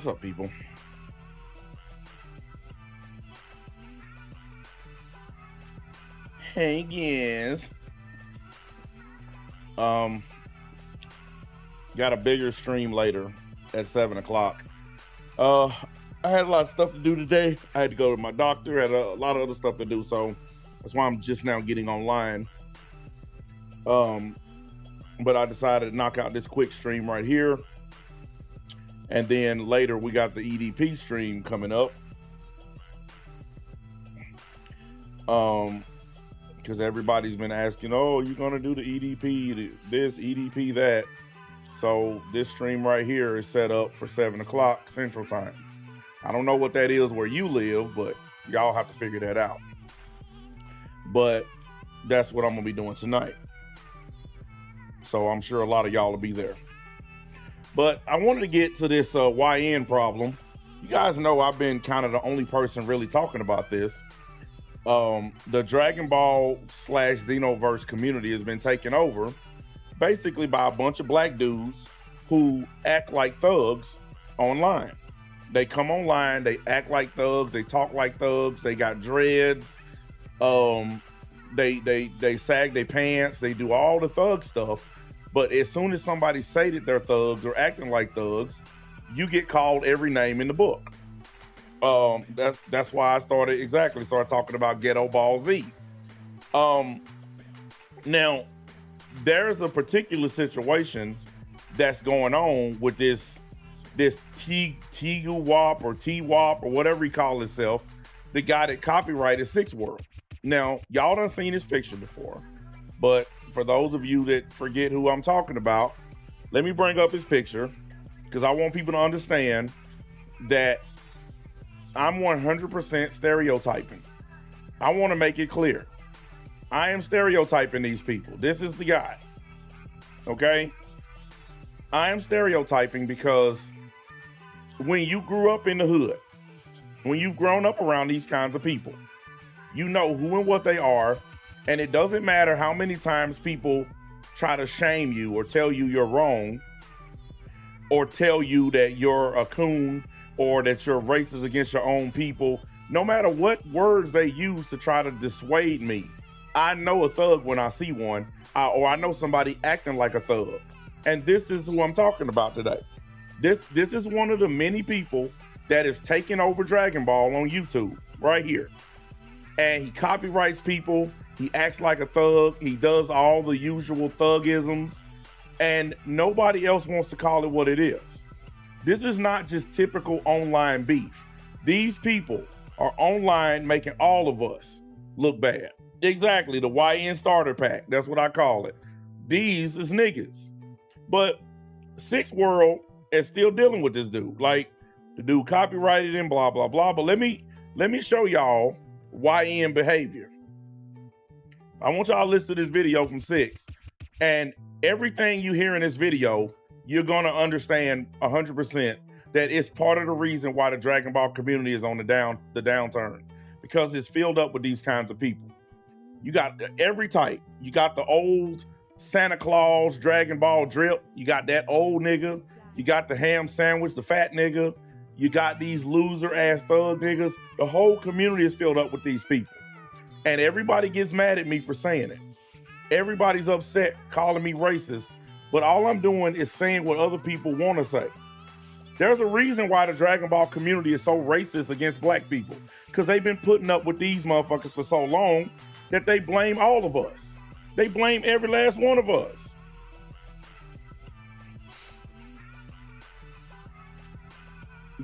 What's up, people? Hey, guys. Got a bigger stream later at 7 o'clock. I had a lot of stuff to do today. I had to go to my doctor, had a lot of other stuff to do, so that's why I'm just now getting online. But I decided to knock out this quick stream right here. And then later we got the EDP stream coming up. Because everybody's been asking, oh, you're gonna do the EDP, this, EDP, that. So this stream right here is set up for 7 o'clock Central Time. I don't know what that is where you live, but y'all have to figure that out. But that's what I'm gonna be doing tonight. So I'm sure a lot of y'all will be there. But I wanted to get to this YN problem. You guys know I've been kind of the only person really talking about this. The Dragon Ball / Xenoverse community has been taken over basically by a bunch of black dudes who act like thugs online. They come online, they act like thugs, they talk like thugs, they got dreads, they sag their pants, they do all the thug stuff. But as soon as somebody say that they're thugs or acting like thugs, you get called every name in the book. That's why I started talking about Ghetto Ball Z. Now, there's a particular situation that's going on with this T-Wop or T-Wop or whatever he calls himself, the guy that copyrighted Six World. Now, y'all done seen this picture before, but for those of you that forget who I'm talking about, let me bring up his picture because I want people to understand that I'm 100% stereotyping. I want to make it clear. I am stereotyping these people. This is the guy. Okay? I am stereotyping because when you grew up in the hood, when you've grown up around these kinds of people, you know who and what they are, and it doesn't matter how many times people try to shame you or tell you you're wrong or tell you that you're a coon or that you're racist against your own people. No matter what words they use to try to dissuade me, I know a thug when I see one, or I know somebody acting like a thug. And this is who I'm talking about today. This is one of the many people that have taken over Dragon Ball on YouTube right here. And he copyrights people. He acts like a thug. He does all the usual thugisms. And nobody else wants to call it what it is. This is not just typical online beef. These people are online making all of us look bad. Exactly, the YN starter pack. That's what I call it. These is niggas. But Six World is still dealing with this dude. Like, the dude copyrighted him, blah, blah, blah. But let me show y'all YN behavior. I want y'all to listen to this video from Six. And everything you hear in this video, you're gonna understand 100% that it's part of the reason why the Dragon Ball community is on the downturn, because it's filled up with these kinds of people. You got every type. You got the old Santa Claus Dragon Ball drip. You got that old nigga. You got the ham sandwich, the fat nigga. You got these loser ass thug niggas. The whole community is filled up with these people. And everybody gets mad at me for saying it. Everybody's upset, calling me racist. But all I'm doing is saying what other people want to say. There's a reason why the Dragon Ball community is so racist against black people. Because they've been putting up with these motherfuckers for so long that they blame all of us. They blame every last one of us.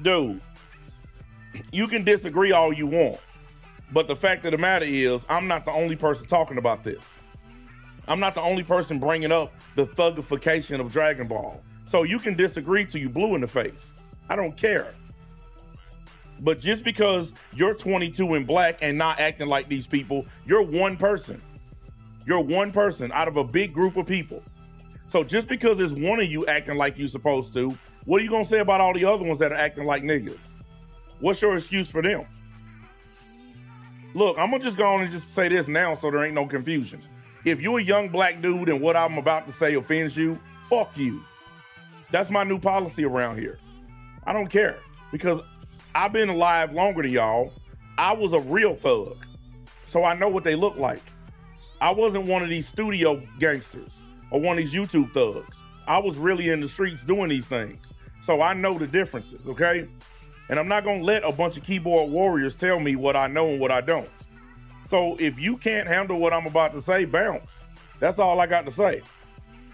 Dude, you can disagree all you want. But the fact of the matter is, I'm not the only person talking about this. I'm not the only person bringing up the thugification of Dragon Ball. So you can disagree till you blue in the face. I don't care. But just because you're 22 and black and not acting like these people, you're one person. You're one person out of a big group of people. So just because it's one of you acting like you're supposed to, what are you gonna say about all the other ones that are acting like niggas? What's your excuse for them? Look, I'm gonna just go on and just say this now so there ain't no confusion. If you're a young black dude and what I'm about to say offends you, fuck you. That's my new policy around here. I don't care. because I've been alive longer than y'all. I was a real thug, so I know what they look like. I wasn't one of these studio gangsters or one of these YouTube thugs. I was really in the streets doing these things, so I know the differences, okay? And I'm not gonna let a bunch of keyboard warriors tell me what I know and what I don't. So if you can't handle what I'm about to say, bounce. That's all I got to say.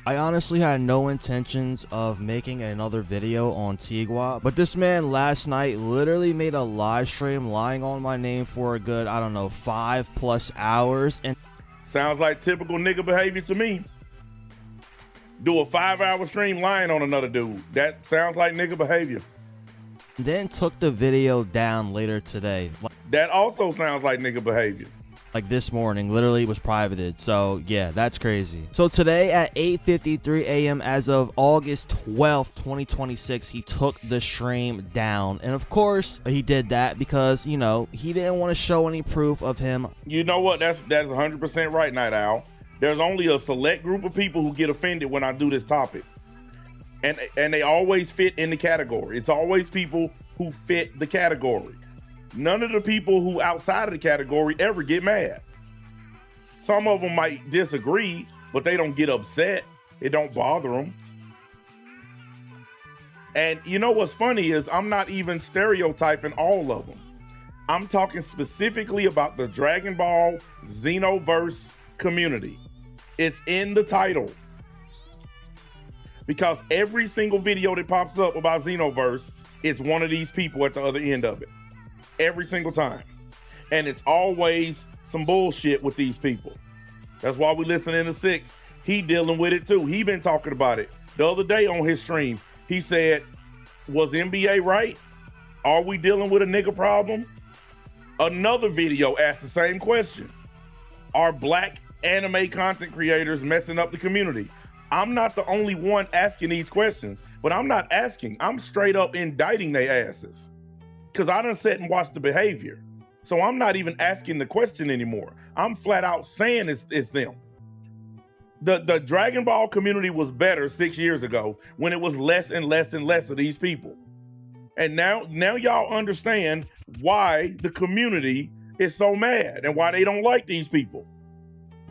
I honestly had no intentions of making another video on Tigua, but this man last night literally made a live stream lying on my name for a good, I don't know, 5+ hours. And sounds like typical nigga behavior to me. Do a 5-hour stream lying on another dude. That sounds like nigga behavior. Then took the video down later today. That also sounds like nigga behavior. Like this morning, literally was privated. So yeah, that's crazy. So today at 8:53 a.m. as of August 12th, 2026, he took the stream down. And of course, he did that because, you know, he didn't want to show any proof of him. You know what? That's 100% right, Night Owl. There's only a select group of people who get offended when I do this topic. And they always fit in the category. It's always people who fit the category. None of the people who outside of the category ever get mad. Some of them might disagree, but they don't get upset. It don't bother them. And you know what's funny is I'm not even stereotyping all of them. I'm talking specifically about the Dragon Ball Xenoverse community. It's in the title. Because every single video that pops up about Xenoverse, it's one of these people at the other end of it. Every single time. And it's always some bullshit with these people. That's why we listening to Six. He dealing with it too. He been talking about it. The other day on his stream, he said, was NBA right? Are we dealing with a nigga problem? Another video asked the same question. Are black anime content creators messing up the community? I'm not the only one asking these questions, but I'm not asking. I'm straight up indicting their asses. Because I done sat and watched the behavior. So I'm not even asking the question anymore. I'm flat out saying it's them. The Dragon Ball community was better 6 years ago when it was less and less and less of these people. And now y'all understand why the community is so mad and why they don't like these people.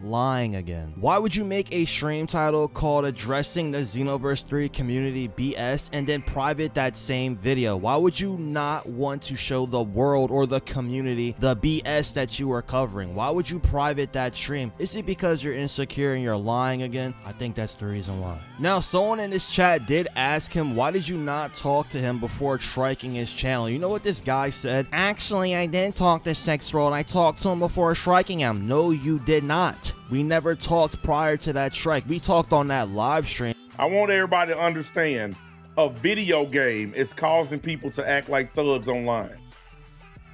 Lying again. Why would you make a stream title called Addressing the Xenoverse 3 Community BS and then private that same video? Why would you not want to show the world or the community the BS that you are covering? Why would you private that stream? Is it because you're insecure and you're lying again? I think that's the reason why. Now, someone in this chat did ask him, why did you not talk to him before striking his channel? You know what this guy said? Actually, I did talk to Sex World. I talked to him before striking him. No, you did not. We never talked prior to that strike. We talked on that live stream. I want everybody to understand a video game is causing people to act like thugs online.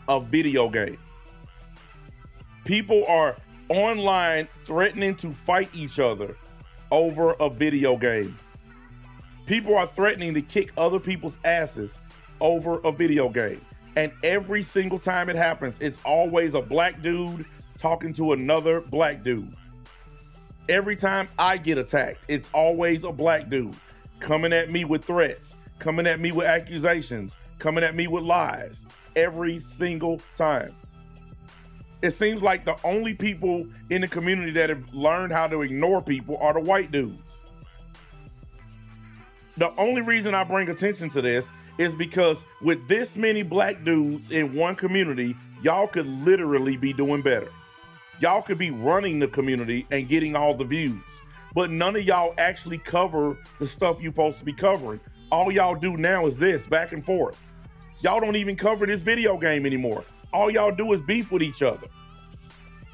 A video game. People are online threatening to fight each other over a video game. People are threatening to kick other people's asses over a video game. And every single time it happens, it's always a black dude talking to another black dude. Every time I get attacked, it's always a black dude coming at me with threats, coming at me with accusations, coming at me with lies. Every single time. It seems like the only people in the community that have learned how to ignore people are the white dudes. The only reason I bring attention to this is because with this many black dudes in one community, y'all could literally be doing better. Y'all could be running the community and getting all the views, but none of y'all actually cover the stuff you're supposed to be covering. All y'all do now is this, back and forth. Y'all don't even cover this video game anymore. All y'all do is beef with each other.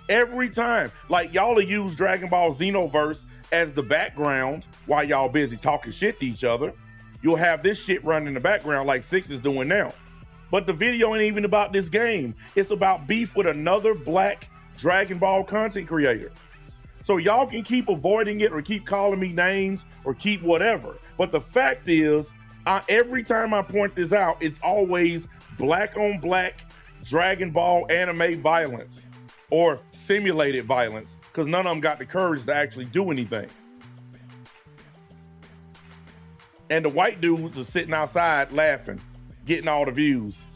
Every time, like y'all will use Dragon Ball Xenoverse as the background while y'all busy talking shit to each other. You'll have this shit running in the background like Six is doing now. But the video ain't even about this game. It's about beef with another black Dragon Ball content creator. So y'all can keep avoiding it or keep calling me names or keep whatever. But the fact is, every time I point this out, it's always black on black Dragon Ball anime violence or simulated violence because none of them got the courage to actually do anything. And the white dudes are sitting outside laughing. getting all the views.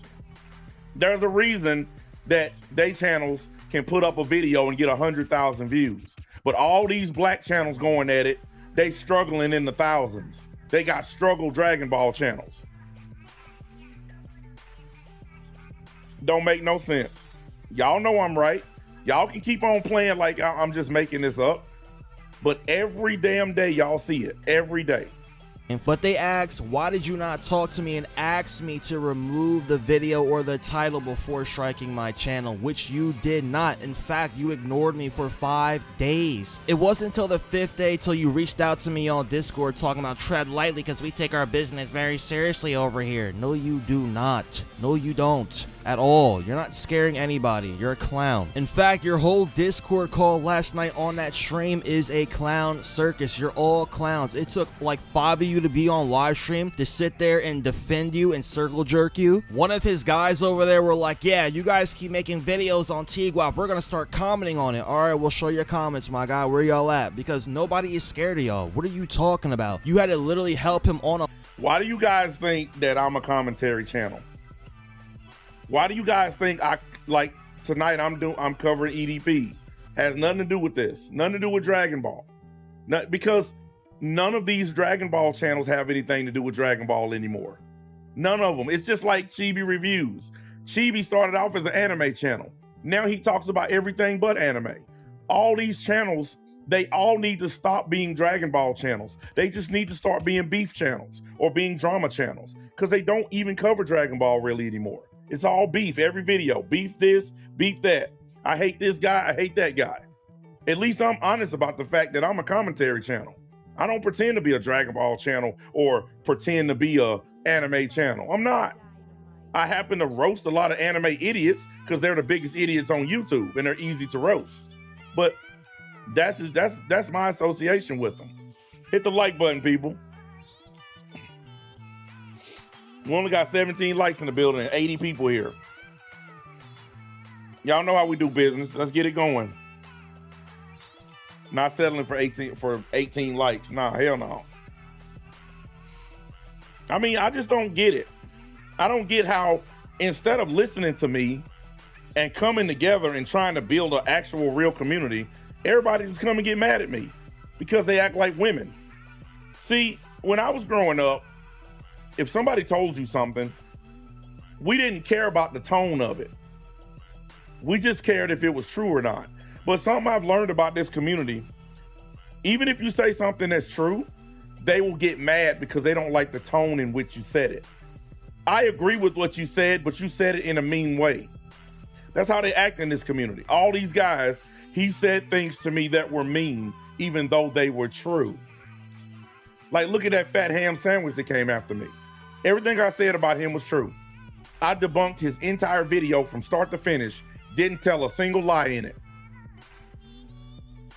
There's a reason that they channels can put up a video and get 100,000 views. But all these black channels going at it, they struggling in the thousands. They got struggle Dragon Ball channels. Don't make no sense. Y'all know I'm right. Y'all can keep on playing like I'm just making this up. But every damn day y'all see it. Every day. But they asked, why did you not talk to me and ask me to remove the video or the title before striking my channel, which you did not. In fact, you ignored me for 5 days. It wasn't until the 5th day till you reached out to me on Discord talking about tread lightly because we take our business very seriously over here. No, you do not. No, you don't. At all. You're not scaring anybody. You're a clown. In fact, your whole Discord call last night on that stream is a clown circus. You're all clowns. It took like 5 of you to be on live stream to sit there and defend you and circle jerk you. One of his guys over there were like, yeah, you guys keep making videos on T-Guap. We're gonna start commenting on it. All right, we'll show your comments, my guy. Where y'all at? Because nobody is scared of y'all. What are you talking about? You had to literally help him on a... Why do you guys think that I'm a commentary channel? Why do you guys think like tonight I'm covering EDP? Has nothing to do with this. Nothing to do with Dragon Ball. Because none of these Dragon Ball channels have anything to do with Dragon Ball anymore. None of them. It's just like Chibi Reviews. Chibi started off as an anime channel. Now he talks about everything but anime. All these channels, they all need to stop being Dragon Ball channels. They just need to start being beef channels or being drama channels because they don't even cover Dragon Ball really anymore. It's all beef, every video. Beef this, beef that. I hate this guy, I hate that guy. At least I'm honest about the fact that I'm a commentary channel. I don't pretend to be a Dragon Ball channel or pretend to be a anime channel. I'm not. I happen to roast a lot of anime idiots because they're the biggest idiots on YouTube and they're easy to roast. But that's my association with them. Hit the like button, people. We only got 17 likes in the building and 80 people here. Y'all know how we do business. Let's get it going. Not settling for 18 likes. Nah, hell no. I mean, I just don't get it. I don't get how instead of listening to me and coming together and trying to build an actual real community, everybody just come and get mad at me because they act like women. See, when I was growing up, if somebody told you something, we didn't care about the tone of it. We just cared if it was true or not. But something I've learned about this community, even if you say something that's true, they will get mad because they don't like the tone in which you said it. I agree with what you said, but you said it in a mean way. That's how they act in this community. All these guys, he said things to me that were mean, even though they were true. Like, look at that fat ham sandwich that came after me. Everything I said about him was true. I debunked his entire video from start to finish, didn't tell a single lie in it.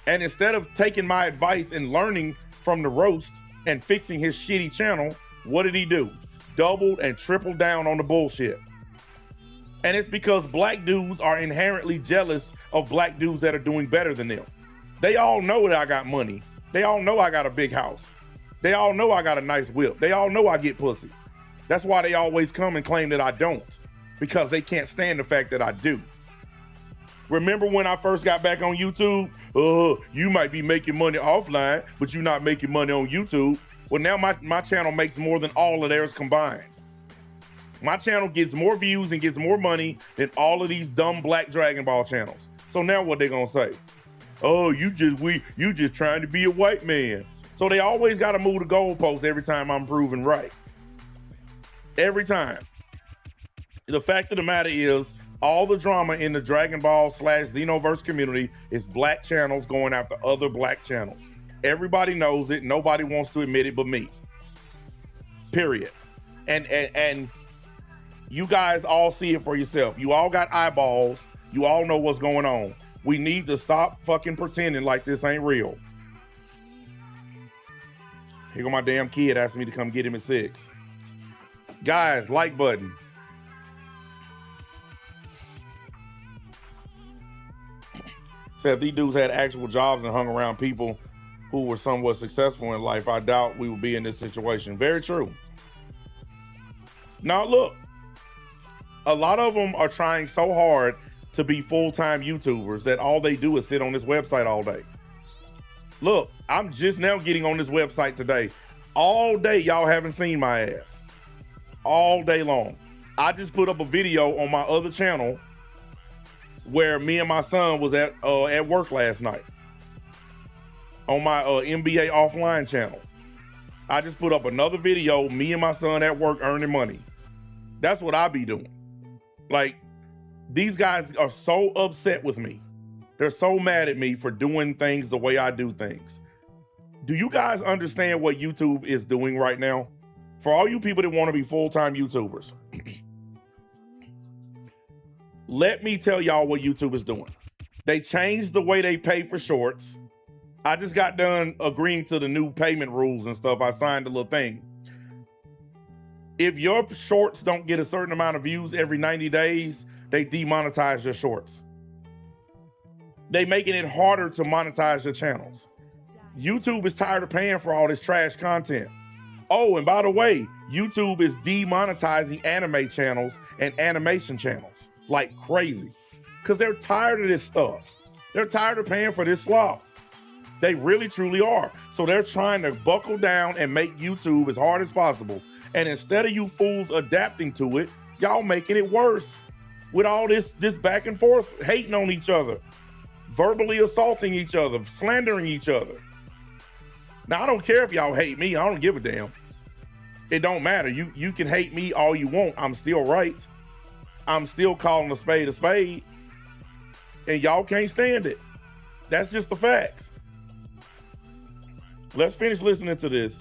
And instead of taking my advice and learning from the roast and fixing his shitty channel, what did he do? Doubled and tripled down on the bullshit. And it's because black dudes are inherently jealous of black dudes that are doing better than them. They all know that I got money. They all know I got a big house. They all know I got a nice whip. They all know I get pussy. That's why they always come and claim that I don't, because they can't stand the fact that I do. Remember when I first got back on YouTube? You might be making money offline, but you're not making money on YouTube. Well, now my channel makes more than all of theirs combined. My channel gets more views and gets more money than all of these dumb black Dragon Ball channels. So now what they gonna say? Oh, you just trying to be a white man. So they always gotta move the goalposts every time I'm proven right. Every time. The fact of the matter is, all the drama in the Dragon Ball / Xenoverse community is black channels going after other black channels. Everybody knows it. Nobody wants to admit it but me. Period. And you guys all see it for yourself. You all got eyeballs. You all know what's going on. We need to stop fucking pretending like this ain't real. Here go my damn kid asking me to come get him at 6. Guys, like button. So if these dudes had actual jobs and hung around people who were somewhat successful in life, I doubt we would be in this situation. Very true. Now look, A lot of them are trying so hard to be full-time YouTubers that all they do is sit on this website all day. Look, I'm just now getting on this website today. All day, y'all haven't seen my ass. All day long. I just put up a video on my other channel where me and my son was at work last night. On my NBA offline channel. I just put up another video, me and my son at work earning money. That's what I be doing. Like, these guys are so upset with me. They're so mad at me for doing things the way I do things. Do you guys understand what YouTube is doing right now? For all you people that want to be full-time YouTubers, let me tell y'all what YouTube is doing. They changed the way they pay for shorts. I just got done agreeing to the new payment rules and stuff. I signed a little thing. If your shorts don't get a certain amount of views every 90 days, they demonetize your shorts. They making it harder to monetize your channels. YouTube is tired of paying for all this trash content. Oh, and by the way, YouTube is demonetizing anime channels and animation channels like crazy because they're tired of this stuff. They're tired of paying for this slop. They really, truly are. So they're trying to buckle down and make YouTube as hard as possible. And instead of you fools adapting to it, y'all making it worse with all this back and forth, hating on each other, verbally assaulting each other, slandering each other. Now, I don't care if y'all hate me. I don't give a damn. It don't matter. You can hate me all you want. I'm still right. I'm still calling a spade a spade. And y'all can't stand it. That's just the facts. Let's finish listening to this.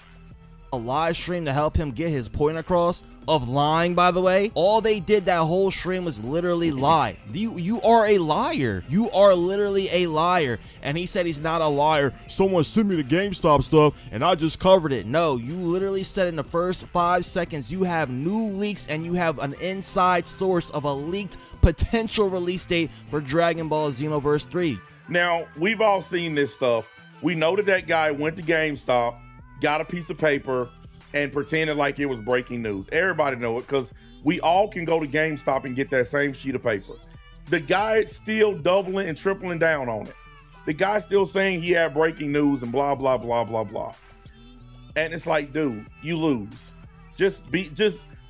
A live stream to help him get his point across of lying, by the way. All they did that whole stream was literally lie. You are a liar. You are literally a liar. And he said he's not a liar. Someone sent me the GameStop stuff and I just covered it. No, you literally said in the first 5 seconds you have new leaks and you have an inside source of a leaked potential release date for Dragon Ball Xenoverse 3. Now, we've all seen this stuff. We know that guy went to GameStop, got a piece of paper, and pretended like it was breaking news. Everybody know it because we all can go to GameStop and get that same sheet of paper. The guy's still doubling and tripling down on it. The guy's still saying he had breaking news and blah, blah, blah, blah, blah. And it's like, dude, you lose. This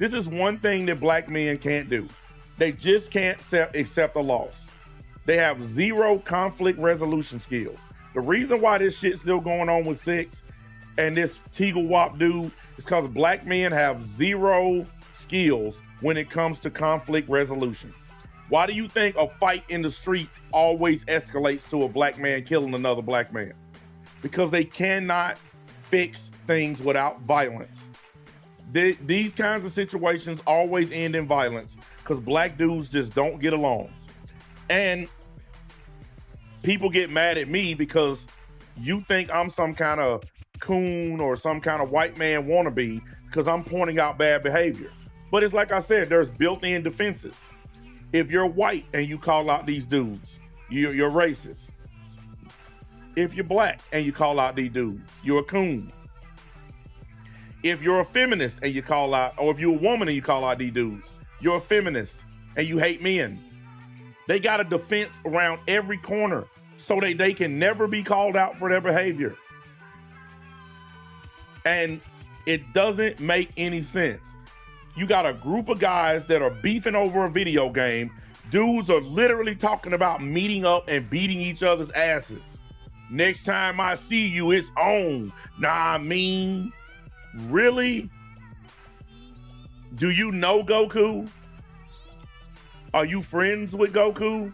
is one thing that black men can't do. They just can't accept a loss. They have zero conflict resolution skills. The reason why this shit's still going on with Six and this Teagle Wop dude is because black men have zero skills when it comes to conflict resolution. Why do you think a fight in the streets always escalates to a black man killing another black man? Because they cannot fix things without violence. These kinds of situations always end in violence because black dudes just don't get along. And people get mad at me because you think I'm some kind of coon or some kind of white man wannabe because I'm pointing out bad behavior. But it's like I said, there's built-in defenses. If you're white and you call out these dudes, you're racist. If you're black and you call out these dudes, you're a coon. If you're a feminist and you call out, or if you're a woman and you call out these dudes, you're a feminist and you hate men. They got a defense around every corner so that they can never be called out for their behavior. And it doesn't make any sense. You got a group of guys that are beefing over a video game. Dudes are literally talking about meeting up and beating each other's asses. Next time I see you, it's on. Nah, I mean, really? Do you know Goku? Are you friends with Goku?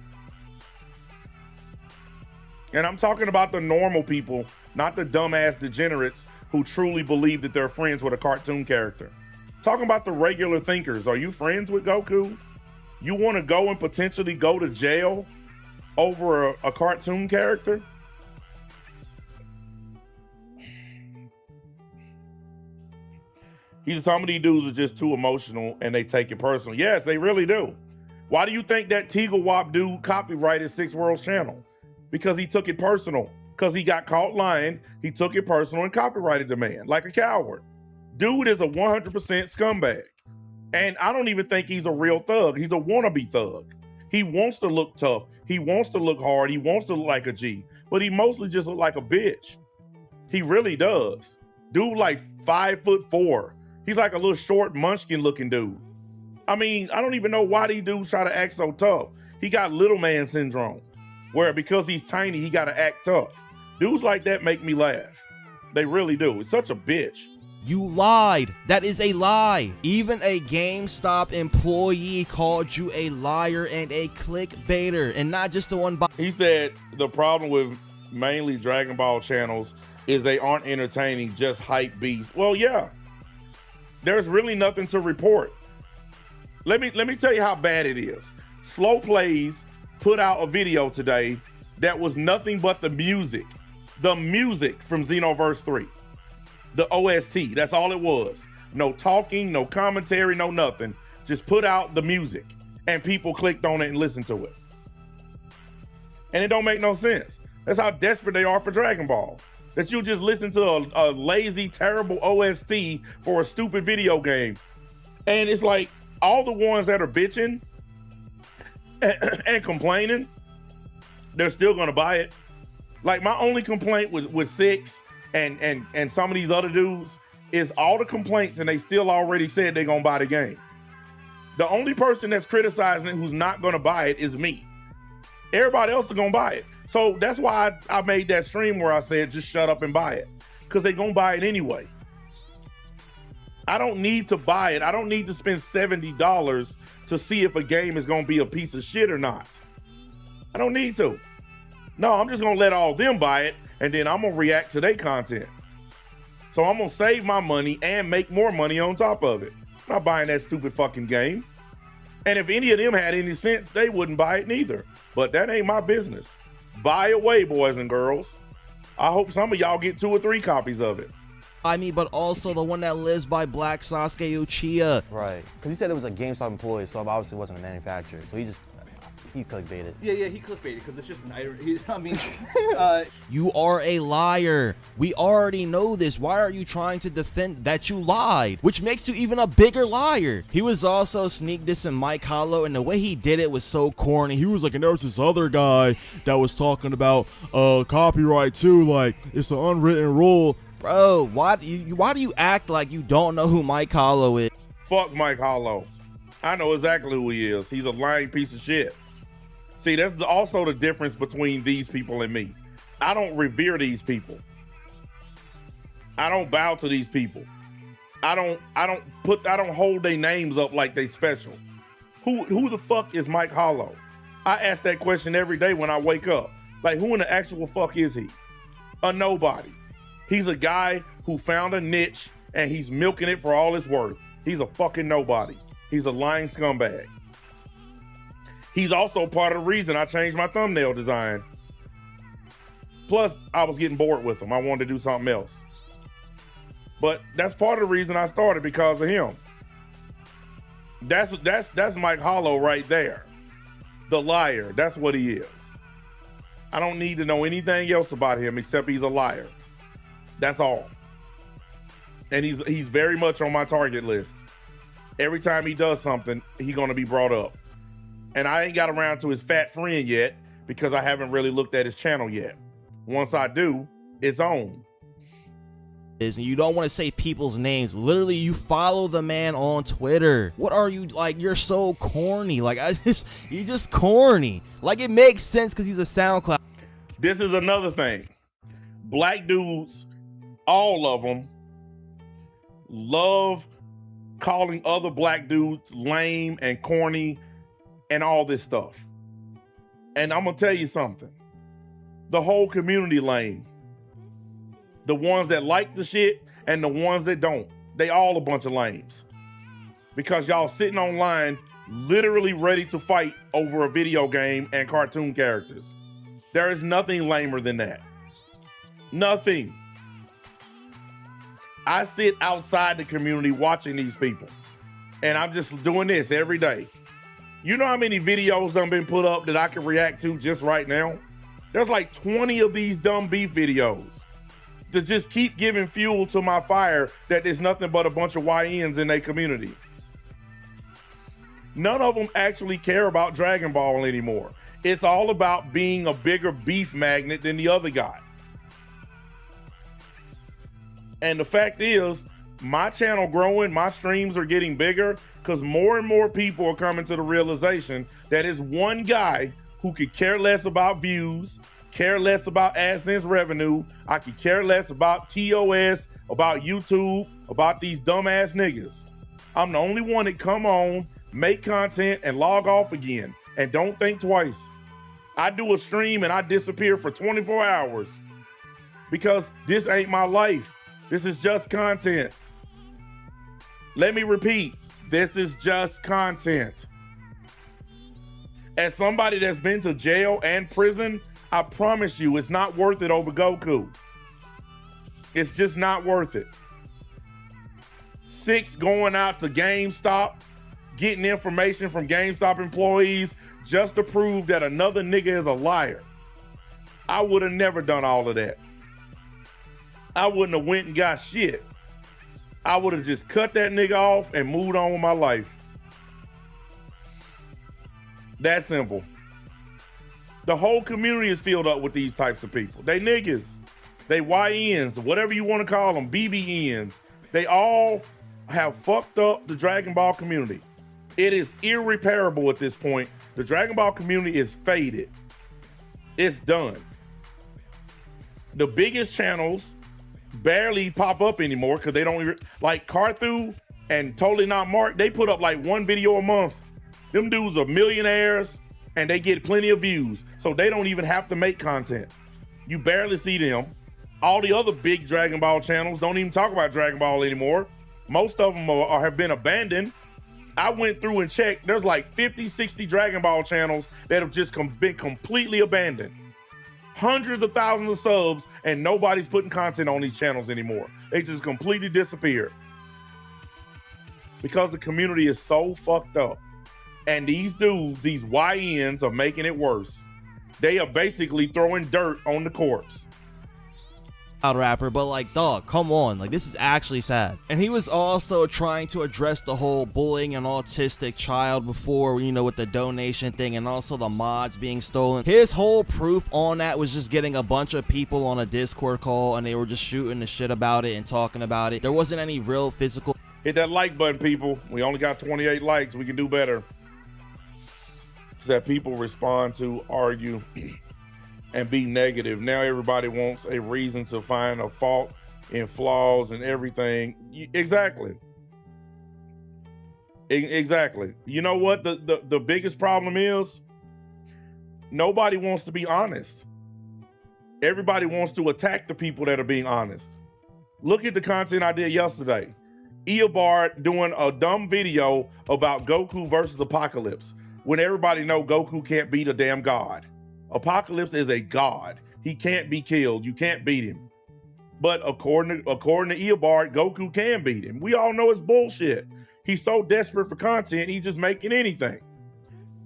And I'm talking about the normal people, not the dumbass degenerates who truly believe that they're friends with a cartoon character. Talking about the regular thinkers. Are you friends with Goku? You want to go and potentially go to jail over a cartoon character? Some of these dudes are just too emotional and they take it personal. Yes, they really do. Why do you think that Teagle Wop dude copyrighted Six World's channel? Because he took it personal. Because he got caught lying, he took it personal and copyrighted the man like a coward. Dude is a 100% scumbag. And I don't even think he's a real thug. He's a wannabe thug. He wants to look tough. He wants to look hard. He wants to look like a G, but he mostly just look like a bitch. He really does. Dude, like 5'4". He's like a little short munchkin looking dude. I mean, I don't even know why these dudes try to act so tough. He got little man syndrome, where because he's tiny, he got to act tough. Dudes like that make me laugh. They really do. It's such a bitch. You lied. That is a lie. Even a GameStop employee called you a liar and a clickbaiter, and not just the one. He said the problem with mainly Dragon Ball channels is they aren't entertaining, just hype beasts. Well, yeah. There's really nothing to report. Let me tell you how bad it is. Slow Plays put out a video today that was nothing but the music from Xenoverse 3. The OST, that's all it was. No talking, no commentary, no nothing. Just put out the music and people clicked on it and listened to it. And it don't make no sense. That's how desperate they are for Dragon Ball. That you just listen to a lazy, terrible OST for a stupid video game. And it's like all the ones that are bitching and complaining, they're still gonna buy it. Like my only complaint with 6 and some of these other dudes is all the complaints and they still already said they're gonna buy the game. The only person that's criticizing it who's not gonna buy it is me. Everybody else is gonna buy it. So that's why I made that stream where I said just shut up and buy it, because they're gonna buy it anyway. I don't need to buy it. I don't need to spend $70 to see if a game is gonna be a piece of shit or not. I don't need to. No, I'm just gonna let all them buy it and then I'm gonna react to their content. So I'm gonna save my money and make more money on top of it. I'm not buying that stupid fucking game. And if any of them had any sense, they wouldn't buy it neither. But that ain't my business. Buy away, boys and girls. I hope some of y'all get 2 or 3 copies of it. I mean, but also the one that lives by Black Sasuke Uchiha. Right, because he said it was a GameStop employee, so obviously it wasn't a manufacturer. So he clickbaited. Yeah, he clickbaited because it's just an irony. I mean, you are a liar. We already know this. Why are you trying to defend that you lied? Which makes you even a bigger liar. He was also sneak dissing Mike Hollow, and the way he did it was so corny. He was like, and there was this other guy that was talking about copyright too, like it's an unwritten rule. Bro, why do you act like you don't know who Mike Hollow is? Fuck Mike Hollow. I know exactly who he is. He's a lying piece of shit. See, that's also the difference between these people and me. I don't revere these people. I don't bow to these people. I don't hold their names up like they special. Who the fuck is Mike Hollow? I ask that question every day when I wake up. Like, who in the actual fuck is he? A nobody. He's a guy who found a niche and he's milking it for all it's worth. He's a fucking nobody. He's a lying scumbag. He's also part of the reason I changed my thumbnail design. Plus, I was getting bored with him. I wanted to do something else. But that's part of the reason I started, because of him. That's Mike Hollow right there. The liar. That's what he is. I don't need to know anything else about him except he's a liar. That's all. And he's very much on my target list. Every time he does something, he's gonna be brought up. And I ain't got around to his fat friend yet because I haven't really looked at his channel yet. Once I do, it's on. And you don't want to say people's names. Literally, you follow the man on Twitter. What are you, like, you're so corny. Like, you're just corny. Like, it makes sense because he's a SoundCloud. This is another thing. Black dudes, all of them, love calling other black dudes lame and corny and all this stuff. And I'm gonna tell you something. The whole community lame. The ones that like the shit and the ones that don't. They all a bunch of lames. Because y'all sitting online literally ready to fight over a video game and cartoon characters. There is nothing lamer than that. Nothing. I sit outside the community watching these people. And I'm just doing this every day. You know how many videos done been put up that I can react to just right now? There's like 20 of these dumb beef videos to just keep giving fuel to my fire that there's nothing but a bunch of YNs in their community. None of them actually care about Dragon Ball anymore. It's all about being a bigger beef magnet than the other guy. And the fact is, my channel growing, my streams are getting bigger because more and more people are coming to the realization that it's one guy who could care less about views, care less about AdSense revenue. I could care less about TOS, about YouTube, about these dumbass niggas. I'm the only one that come on, make content, and log off again, and don't think twice. I do a stream and I disappear for 24 hours because this ain't my life. This is just content. Let me repeat, this is just content. As somebody that's been to jail and prison, I promise you it's not worth it over Goku. It's just not worth it. 6 going out to GameStop, getting information from GameStop employees just to prove that another nigga is a liar. I would have never done all of that. I wouldn't have went and got shit. I would have just cut that nigga off and moved on with my life. That simple. The whole community is filled up with these types of people. They niggas, they YNs, whatever you want to call them, BBNs. They all have fucked up the Dragon Ball community. It is irreparable at this point. The Dragon Ball community is faded. It's done. The biggest channels barely pop up anymore because they don't even, like Carthu and Totally Not Marked, they put up like 1 video a month. Them dudes are millionaires and they get plenty of views, so they don't even have to make content. You barely see them. All the other big Dragon Ball channels don't even talk about Dragon Ball anymore. Most of them have been abandoned. I went through and checked. There's like 50, 60 Dragon Ball channels that have just been completely abandoned. Hundreds of thousands of subs, and nobody's putting content on these channels anymore. They just completely disappeared because the community is so fucked up. And these dudes, these YNs, are making it worse. They are basically throwing dirt on the corpse. Rapper, but like, dog, come on, like, this is actually sad. And he was also trying to address the whole bullying an autistic child before, you know, with the donation thing and also the mods being stolen. His whole proof on that was just getting a bunch of people on a Discord call and they were just shooting the shit about it and talking about it. There wasn't any real physical. Hit that like button, people. We only got 28 likes. We can do better. That people respond to, argue, and be negative. Now everybody wants a reason to find a fault in flaws and everything. Exactly. Exactly. You know what the biggest problem is? Nobody wants to be honest. Everybody wants to attack the people that are being honest. Look at the content I did yesterday. Eobard doing a dumb video about Goku versus Apocalypse, when everybody know Goku can't beat a damn god. Apocalypse is a god. He can't be killed. You can't beat him. But according to Eobard, Goku can beat him. We all know it's bullshit. He's so desperate for content, he's just making anything.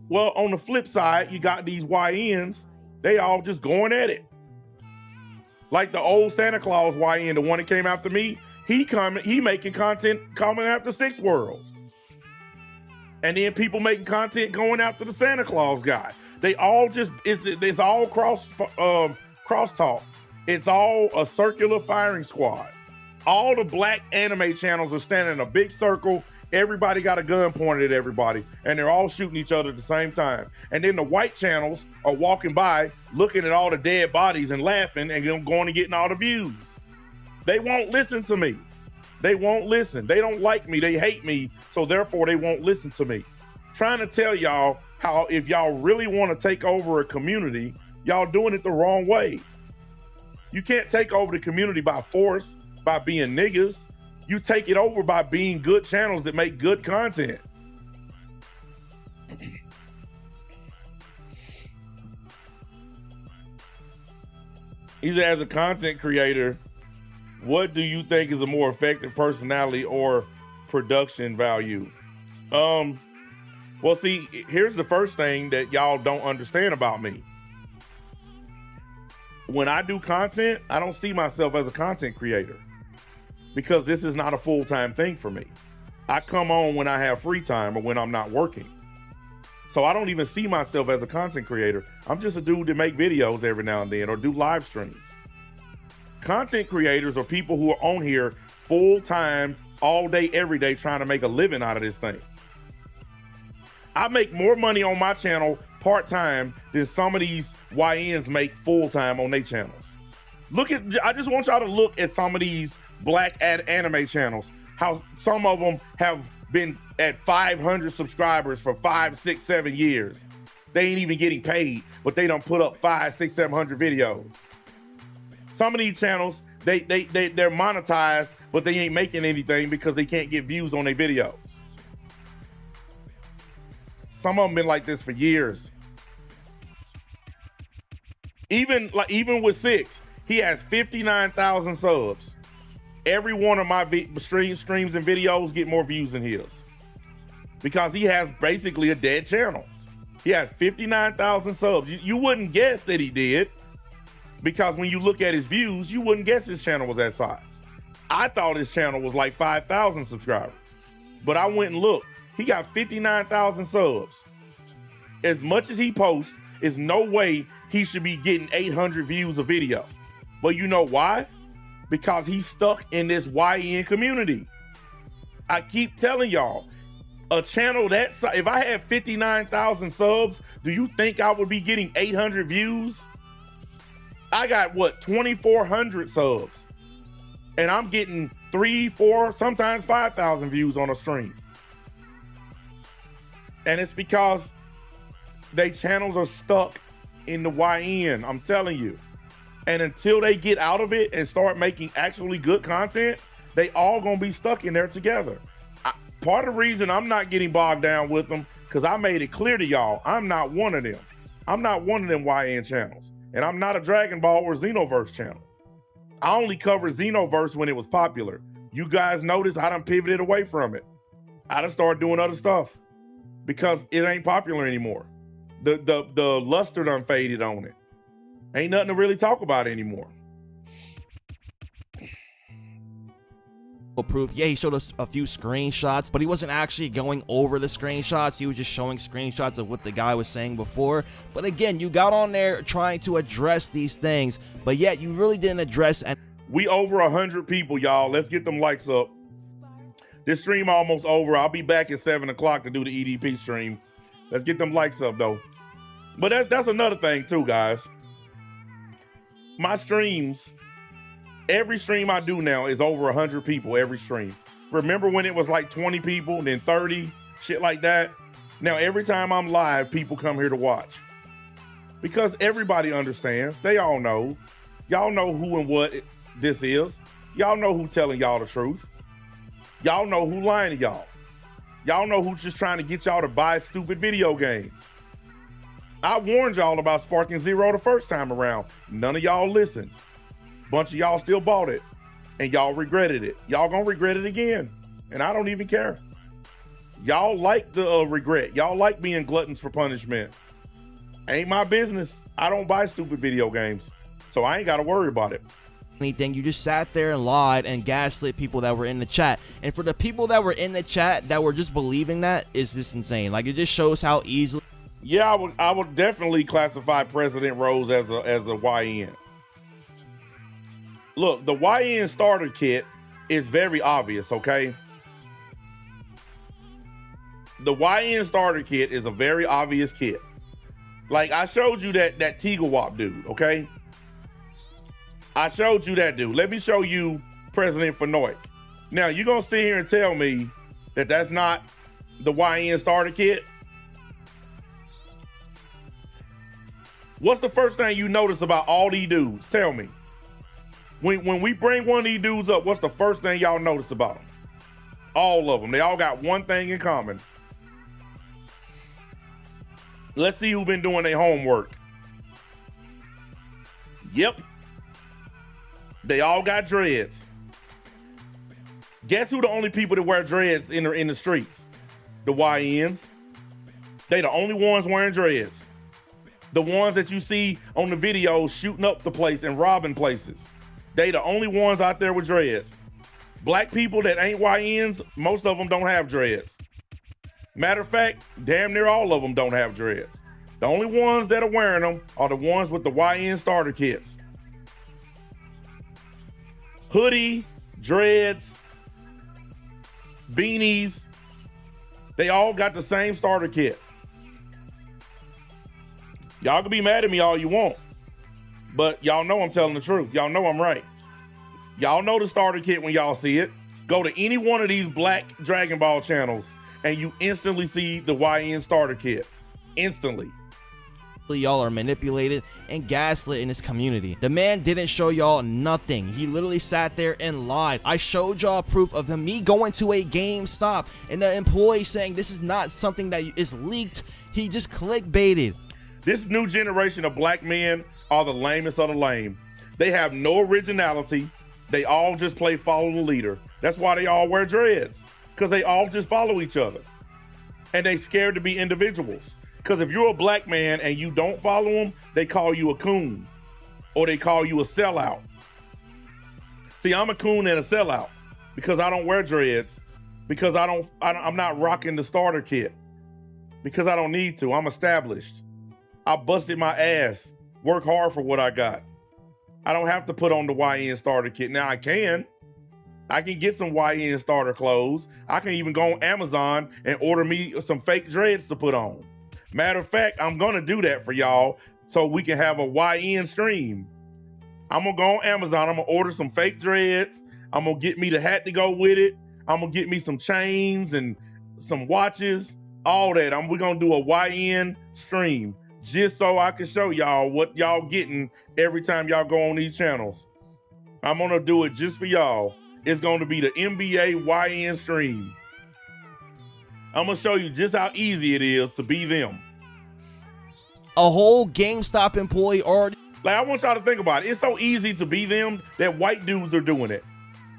Well, on the flip side, you got these YNs. They all just going at it. Like the old Santa Claus YN, the one that came after me, he making content coming after 6 Worlds. And then people making content going after the Santa Claus guy. They all just, it's all crosstalk. It's all a circular firing squad. All the black anime channels are standing in a big circle. Everybody got a gun pointed at everybody, and they're all shooting each other at the same time. And then the white channels are walking by, looking at all the dead bodies and laughing and going and getting all the views. They won't listen to me. They won't listen. They don't like me. They hate me. So therefore they won't listen to me. Trying to tell y'all how if y'all really want to take over a community, y'all doing it the wrong way. You can't take over the community by force, by being niggas. You take it over by being good channels that make good content. Either as a content creator, what do you think is a more effective personality or production value? Well, see, here's the first thing that y'all don't understand about me. When I do content, I don't see myself as a content creator because this is not a full-time thing for me. I come on when I have free time or when I'm not working. So I don't even see myself as a content creator. I'm just a dude that make videos every now and then or do live streams. Content creators are people who are on here full time, all day, every day, trying to make a living out of this thing. I make more money on my channel part-time than some of these YNs make full-time on their channels. I just want y'all to look at some of these black anime channels, how some of them have been at 500 subscribers for 5, 6, 7 years. They ain't even getting paid, but they don't put up 5, 6, 700 videos. Some of these channels, they're monetized, but they ain't making anything because they can't get views on their videos. Some of them been like this for years. Even with 6, he has 59,000 subs. Every one of my streams and videos get more views than his because he has basically a dead channel. He has 59,000 subs. You wouldn't guess that he did because when you look at his views, you wouldn't guess his channel was that size. I thought his channel was like 5,000 subscribers, but I went and looked. He got 59,000 subs. As much as he posts, there's no way he should be getting 800 views a video. But you know why? Because he's stuck in this YN community. I keep telling y'all, a channel that size, if I had 59,000 subs, do you think I would be getting 800 views? I got what, 2,400 subs. And I'm getting 3, 4, sometimes 5,000 views on a stream. And it's because their channels are stuck in the YN, I'm telling you. And until they get out of it and start making actually good content, they all gonna be stuck in there together. Part of the reason I'm not getting bogged down with them, because I made it clear to y'all, I'm not one of them. I'm not one of them YN channels. And I'm not a Dragon Ball or Xenoverse channel. I only covered Xenoverse when it was popular. You guys notice I done pivoted away from it. I done started doing other stuff because it ain't popular anymore. The luster done faded on it. Ain't nothing to really talk about anymore. Proof. Yeah, he showed us a few screenshots, but he wasn't actually going over the screenshots. He was just showing screenshots of what the guy was saying before. But again, you got on there trying to address these things, but yet you really didn't address. And we over 100 people, y'all. Let's get them likes up. This stream almost over. I'll be back at 7 o'clock to do the EDP stream. Let's get them likes up though. But that's another thing too, guys. My streams, every stream I do now is over 100 people every stream. Remember when it was like 20 people, then 30, shit like that? Now every time I'm live, people come here to watch. Because everybody understands, they all know. Y'all know who and what this is. Y'all know who telling y'all the truth. Y'all know who lying to y'all. Y'all know who's just trying to get y'all to buy stupid video games. I warned y'all about Sparking Zero the first time around. None of y'all listened. Bunch of y'all still bought it and y'all regretted it. Y'all gonna regret it again. And I don't even care. Y'all like the regret. Y'all like being gluttons for punishment. Ain't my business. I don't buy stupid video games. So I ain't gotta worry about it. Anything, you just sat there and lied and gaslit people that were in the chat. And for the people that were in the chat that were just believing that, is just insane. Like, it just shows how easily. Yeah, I would definitely classify President Rose as a YN. Look, the YN starter kit is very obvious, okay? The YN starter kit is a very obvious kit. Like, I showed you that Tigawop dude, okay? I showed you that dude. Let me show you President Fanoik. Now, you're going to sit here and tell me that that's not the YN starter kit? What's the first thing you notice about all these dudes? Tell me. When we bring one of these dudes up, what's the first thing y'all notice about them? All of them. They all got one thing in common. Let's see who's been doing their homework. Yep. They all got dreads. Guess who the only people that wear dreads in the streets? The YNs. They the only ones wearing dreads. The ones that you see on the videos shooting up the place and robbing places. They the only ones out there with dreads. Black people that ain't YNs, most of them don't have dreads. Matter of fact, damn near all of them don't have dreads. The only ones that are wearing them are the ones with the YN starter kits. Hoodie, dreads, beanies, they all got the same starter kit. Y'all can be mad at me all you want, but y'all know I'm telling the truth. Y'all know I'm right. Y'all know the starter kit when y'all see it. Go to any one of these black Dragon Ball channels and you instantly see the YN starter kit. Instantly. Y'all are manipulated and gaslit in this community. The man didn't show y'all nothing. He literally sat there and lied. I showed y'all proof of me going to a GameStop and the employee saying this is not something that is leaked. He just clickbaited. This new generation of black men are the lamest of the lame. They have no originality. They all just play follow the leader. That's why they all wear dreads, because they all just follow each other. And they scared to be individuals. Because if you're a black man and you don't follow them, they call you a coon or they call you a sellout. See, I'm a coon and a sellout because I don't wear dreads, because I'm not rocking the starter kit, because I don't need to. I'm established. I busted my ass, work hard for what I got. I don't have to put on the YN starter kit. Now I can get some YN starter clothes. I can even go on Amazon and order me some fake dreads to put on. Matter of fact, I'm gonna do that for y'all so we can have a YN stream. I'm gonna go on Amazon, I'm gonna order some fake dreads. I'm gonna get me the hat to go with it. I'm gonna get me some chains and some watches, all that. We're gonna do a YN stream just so I can show y'all what y'all getting every time y'all go on these channels. I'm gonna do it just for y'all. It's gonna be the NBA YN stream. I'm gonna show you just how easy it is to be them. A whole GameStop employee already. Like, I want y'all to think about it. It's so easy to be them that white dudes are doing it.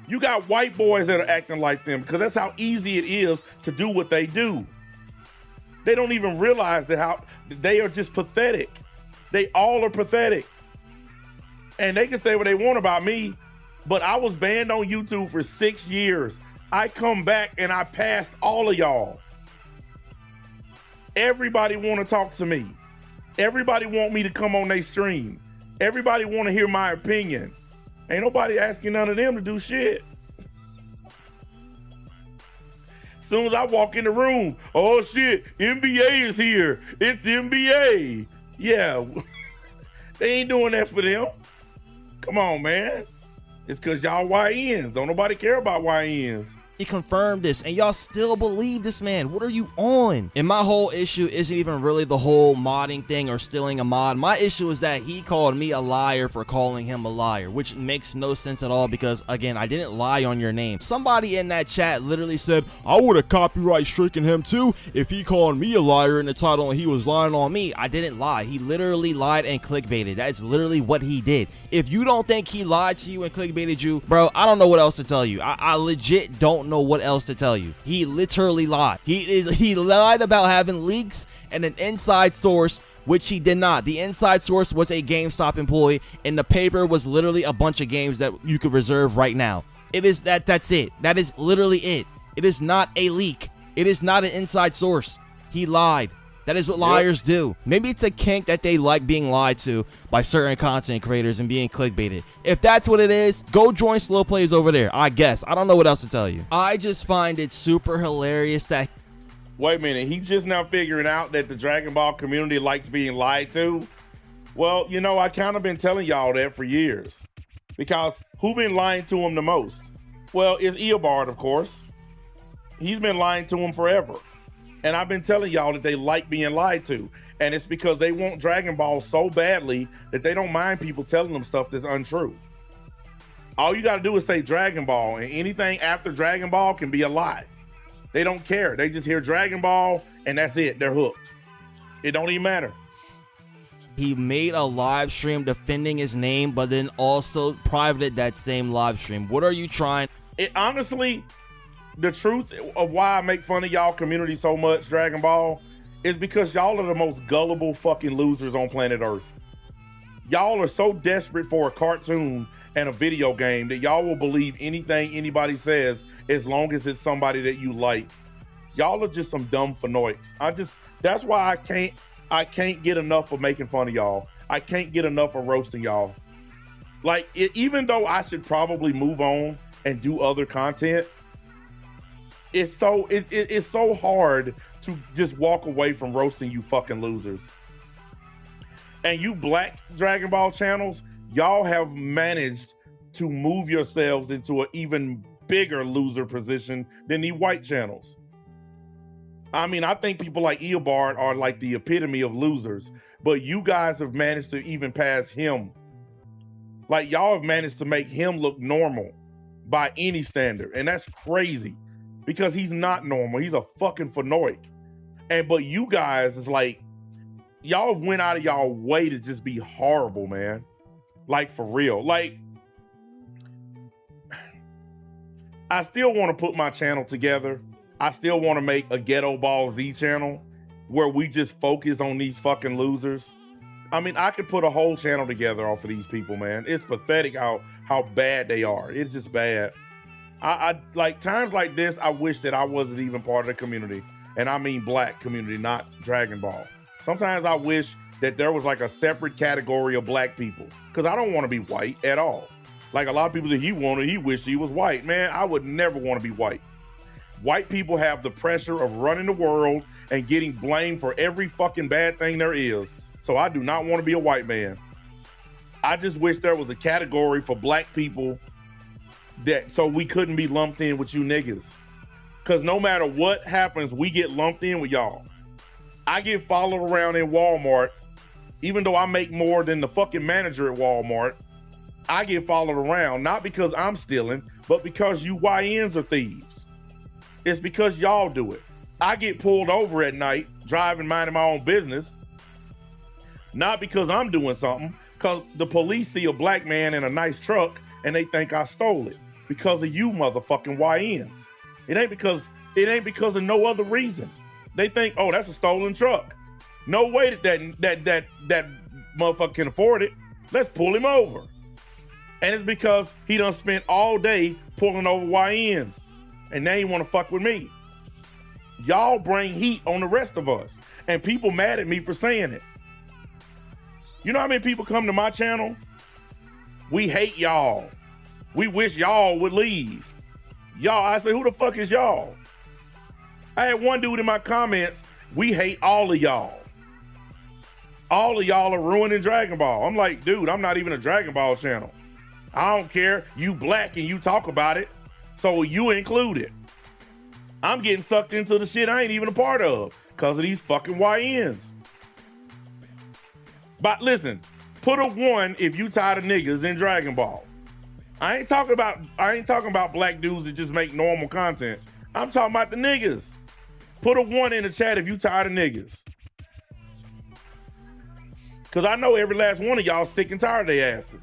You got white boys that are acting like them because that's how easy it is to do what they do. They don't even realize that how they are just pathetic. They all are pathetic. And they can say what they want about me, but I was banned on YouTube for 6 years. I come back and I passed all of y'all. Everybody want to talk to me. Everybody want me to come on their stream. Everybody want to hear my opinion. Ain't nobody asking none of them to do shit. As soon as I walk in the room, oh shit, NBA is here. It's NBA. Yeah, they ain't doing that for them. Come on, man. It's because y'all YNs. Don't nobody care about YNs. He confirmed this and y'all still believe this man. What are you on? And my whole issue isn't even really the whole modding thing or stealing a mod. My issue is that he called me a liar for calling him a liar, which makes no sense at all because, again, I didn't lie on your name. Somebody in that chat literally said, I would have copyright stricken him too if he called me a liar in the title and he was lying on me. I didn't lie. He literally lied and clickbaited. That is literally what he did. If you don't think he lied to you and clickbaited you, bro, I don't know what else to tell you. I legit don't know what else to tell you. He literally lied. He lied about having leaks and an inside source, which he did not. The inside source was a GameStop employee, and the paper was literally a bunch of games that you could reserve right now. That's it. That is literally it. It is not a leak. It is not an inside source. He lied. That is what liars do. Maybe it's a kink that they like being lied to by certain content creators and being clickbaited. If that's what it is, go join Slow Plays over there, I guess. I don't know what else to tell you. I just find it super hilarious that... Wait a minute, he just now figuring out that the Dragon Ball community likes being lied to? Well, you know, I kind of been telling y'all that for years. Because who been lying to him the most? Well, it's Eobard, of course. He's been lying to him forever. And I've been telling y'all that they like being lied to. And it's because they want Dragon Ball so badly that they don't mind people telling them stuff that's untrue. All you got to do is say Dragon Ball, and anything after Dragon Ball can be a lie. They don't care. They just hear Dragon Ball, and that's it. They're hooked. It don't even matter. He made a live stream defending his name, but then also privated that same live stream. What are you trying? Honestly, the truth of why I make fun of y'all community so much, Dragon Ball, is because y'all are the most gullible fucking losers on planet Earth. Y'all are so desperate for a cartoon and a video game that y'all will believe anything anybody says as long as it's somebody that you like. Y'all are just some dumb fanoics. That's why I can't get enough of making fun of y'all. I can't get enough of roasting y'all. Like, even though I should probably move on and do other content, it's so hard to just walk away from roasting you fucking losers. And you black Dragon Ball channels, y'all have managed to move yourselves into an even bigger loser position than the white channels. I mean, I think people like Eobard are like the epitome of losers, but you guys have managed to even pass him. Like, y'all have managed to make him look normal by any standard, and that's crazy because he's not normal. He's a fucking fanoic. But you guys is like, y'all have went out of y'all way to just be horrible, man. Like, for real. Like, I still want to put my channel together. I still want to make a Ghetto Ball Z channel where we just focus on these fucking losers. I mean, I could put a whole channel together off of these people, man. It's pathetic how bad they are. It's just bad. I like times like this, I wish that I wasn't even part of the community. And I mean black community, not Dragon Ball. Sometimes I wish that there was like a separate category of black people, because I don't want to be white at all. Like a lot of people that he wished he was white. Man, I would never want to be white. White people have the pressure of running the world and getting blamed for every fucking bad thing there is. So I do not want to be a white man. I just wish there was a category for black people so we couldn't be lumped in with you niggas. Because no matter what happens, we get lumped in with y'all. I get followed around in Walmart, even though I make more than the fucking manager at Walmart. I get followed around, not because I'm stealing, but because you YNs are thieves. It's because y'all do it. I get pulled over at night, driving, minding my own business, not because I'm doing something, because the police see a black man in a nice truck and they think I stole it because of you motherfucking YNs. It ain't because of no other reason. They think, oh, that's a stolen truck. No way that motherfucker can afford it. Let's pull him over. And it's because he done spent all day pulling over YNs. And now he want to fuck with me. Y'all bring heat on the rest of us. And people mad at me for saying it. You know how many people come to my channel? We hate y'all. We wish y'all would leave. Y'all, I say, who the fuck is y'all? I had one dude in my comments, we hate all of y'all. All of y'all are ruining Dragon Ball. I'm like, dude, I'm not even a Dragon Ball channel. I don't care. You black and you talk about it, so you included. I'm getting sucked into the shit I ain't even a part of because of these fucking YNs. But listen, put a 1 if you tired of niggas in Dragon Ball. I ain't talking about black dudes that just make normal content. I'm talking about the niggas. Put a 1 in the chat if you tired of niggas. Because I know every last one of y'all sick and tired of their asses.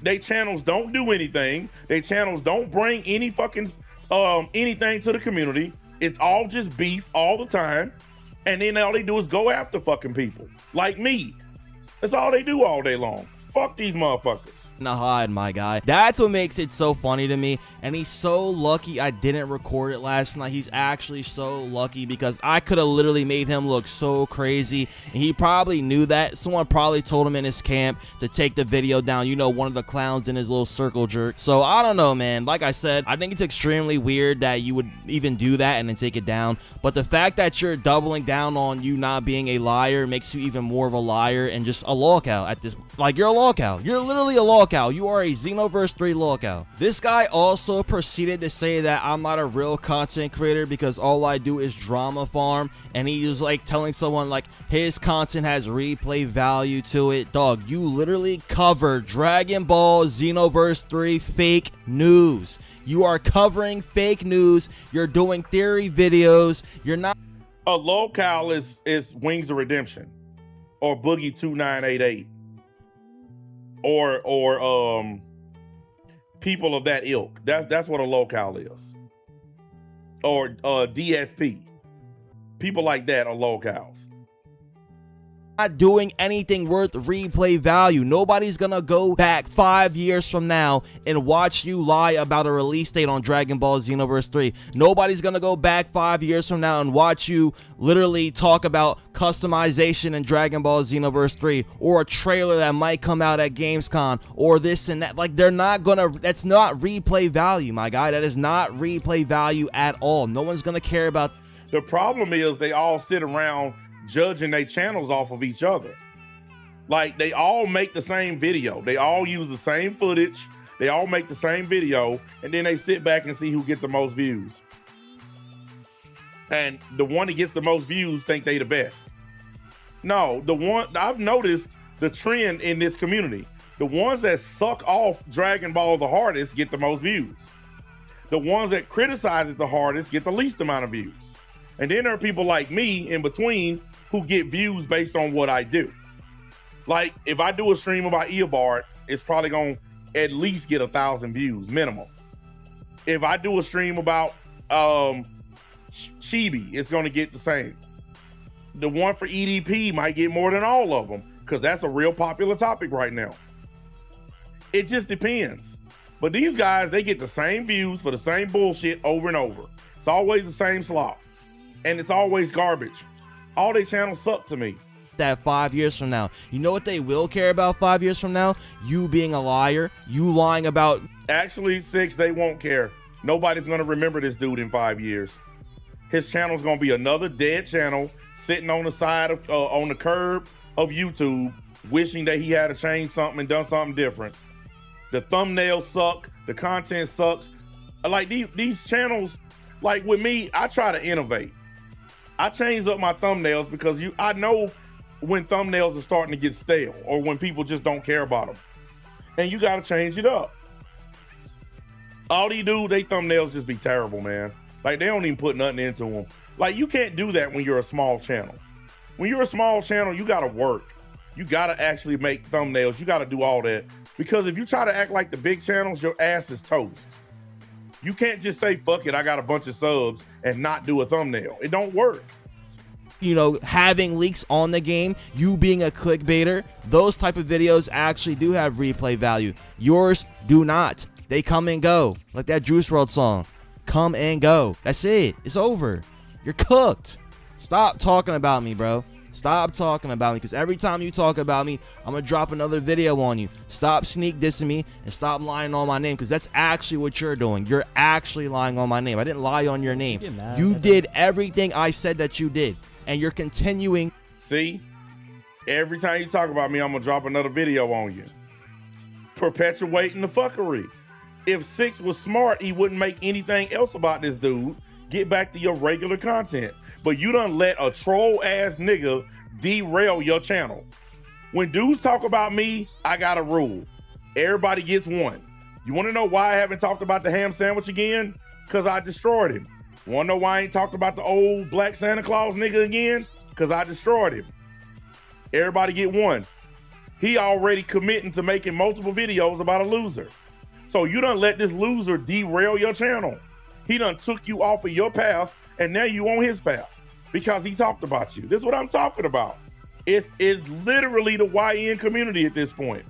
They channels don't do anything. They channels don't bring any fucking anything to the community. It's all just beef all the time. And then all they do is go after fucking people. Like me. That's all they do all day long. Fuck these motherfuckers. To hide, my guy. That's what makes it so funny to me, and he's so lucky I didn't record it last night. He's actually so lucky because I could have literally made him look so crazy, and he probably knew that. Someone probably told him in his camp to take the video down, you know, one of the clowns in his little circle jerk. So I don't know, man. Like I said, I think it's extremely weird that you would even do that and then take it down, but the fact that you're doubling down on you not being a liar makes you even more of a liar and just a lolcow at this. Like, you're a lolcow. You're literally a lolcow. You are a Xenoverse 3 lolcow. This guy also proceeded to say that I'm not a real content creator because all I do is drama farm, and he was like telling someone like his content has replay value to it. Dog, you literally cover Dragon Ball Xenoverse 3 fake news. You are covering fake news. You're doing theory videos. You're not. A lolcow is Wings of Redemption or Boogie 2988. Or people of that ilk. That's what a lolcow is. Or DSP. People like that are lolcows. not doing anything worth replay value. Nobody's gonna go back 5 years from now and watch you lie about a release date on Dragon Ball Xenoverse 3. Nobody's gonna go back 5 years from now and watch you literally talk about customization in Dragon Ball Xenoverse 3, or a trailer that might come out at Gamescom, or this and that. Like, they're not gonna, that's not replay value, my guy. That is not replay value at all. No one's gonna care about. The problem is they all sit around judging their channels off of each other. Like, they all make the same video. They all use the same footage. They all make the same video, and then they sit back and see who get the most views. And the one that gets the most views think they the best. No, the one, I've noticed the trend in this community. The ones that suck off Dragon Ball the hardest get the most views. The ones that criticize it the hardest get the least amount of views. And then there are people like me in between who get views based on what I do. Like, if I do a stream about Eobard, it's probably gonna at least get 1,000 views minimum. If I do a stream about Chibi, it's gonna get the same. The one for EDP might get more than all of them, because that's a real popular topic right now. It just depends. But these guys, they get the same views for the same bullshit over and over. It's always the same slop, and it's always garbage. All their channels suck to me. That 5 years from now, you know what they will care about 5 years from now? You being a liar, you lying about. Actually, 6, they won't care. Nobody's gonna remember this dude in 5 years. His channel's gonna be another dead channel sitting on the side of, on the curb of YouTube, wishing that he had to change something and done something different. The thumbnails suck, the content sucks. Like, these channels, like with me, I try to innovate. I change up my thumbnails because I know when thumbnails are starting to get stale, or when people just don't care about them. And you gotta change it up. All they do, they thumbnails just be terrible, man. Like, they don't even put nothing into them. Like, you can't do that when you're a small channel. When you're a small channel, you gotta work. You gotta actually make thumbnails. You gotta do all that. Because if you try to act like the big channels, your ass is toast. You can't just say, fuck it, I got a bunch of subs, and not do a thumbnail. It don't work. You know, having leaks on the game, you being a clickbaiter, those type of videos actually do have replay value. Yours do not. They come and go. Like that Juice WRLD song. Come and go. That's it. It's over. You're cooked. Stop talking about me, bro. Stop talking about me, because every time you talk about me, I'm going to drop another video on you. Stop sneak dissing me and stop lying on my name, because that's actually what you're doing. You're actually lying on my name. I didn't lie on your name. You did everything I said that you did, and you're continuing. See? Every time you talk about me, I'm going to drop another video on you. Perpetuating the fuckery. If 6 was smart, he wouldn't make anything else about this dude. Get back to your regular content. But you done let a troll ass nigga derail your channel. When dudes talk about me, I got a rule. Everybody gets one. You want to know why I haven't talked about the ham sandwich again? Because I destroyed him. Want to know why I ain't talked about the old black Santa Claus nigga again? Because I destroyed him. Everybody get one. He already committing to making multiple videos about a loser. So you done let this loser derail your channel. He done took you off of your path, and now you on his path because he talked about you. This is what I'm talking about. It's literally the YN community at this point.